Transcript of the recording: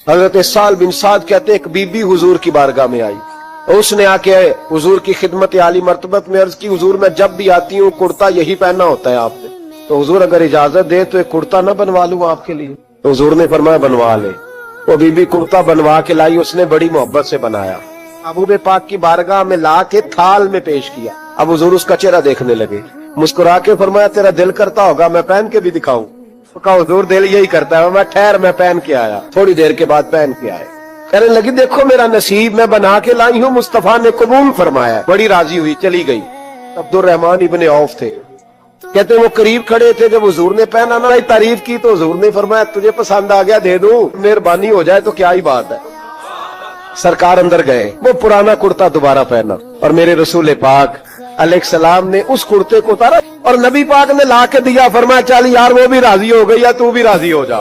हजरत साल बिन साद कहते एक बीबी हुजूर की बारगाह में आई, उसने आके हुजूर की खिदमत आली मर्तबत में अर्ज की, हुजूर मैं जब भी आती हूँ कुर्ता यही पहनना होता है आपने, तो हुजूर अगर इजाजत दे तो एक कुर्ता न बनवा लूं आपके लिए। तो हुजूर ने फरमाया बनवा ले। वो बीबी कुर्ता बनवा के लाई, उसने बड़ी मोहब्बत से बनाया, महबूब पाक की बारगाह में ला के थाल में पेश किया। अब हुजूर उसका चेहरा देखने लगे, मुस्कुरा के फरमाया तेरा दिल करता होगा मैं पहन के भी दिखाऊं? तो कहा हुजूर दिल यही करता है। मैं ठहर, मैं पहन के आया। थोड़ी देर के बाद पहन के आए, कहने लगी देखो मेरा नसीब, मैं बना के लाई हूँ, मुस्तफा ने कबूल फरमाया। बड़ी राजी हुई, चली गई। अब्दुर्रहमान इब्ने औफ थे, कहते वो करीब खड़े थे, जब हुजूर ने पहना ना तारीफ की तो हुजूर ने फरमाया तुझे पसंद आ गया दे दूं, मेहरबानी हो जाए तो क्या ही बात है। सरकार अंदर गए, वो पुराना कुर्ता दोबारा पहना और मेरे रसूल पाक अलैहिस्सलाम ने उस कुर्ते को उतारा और नबी पाक ने ला के दिया, फरमाया चल यार वो भी राजी हो गई या तू भी राजी हो जा।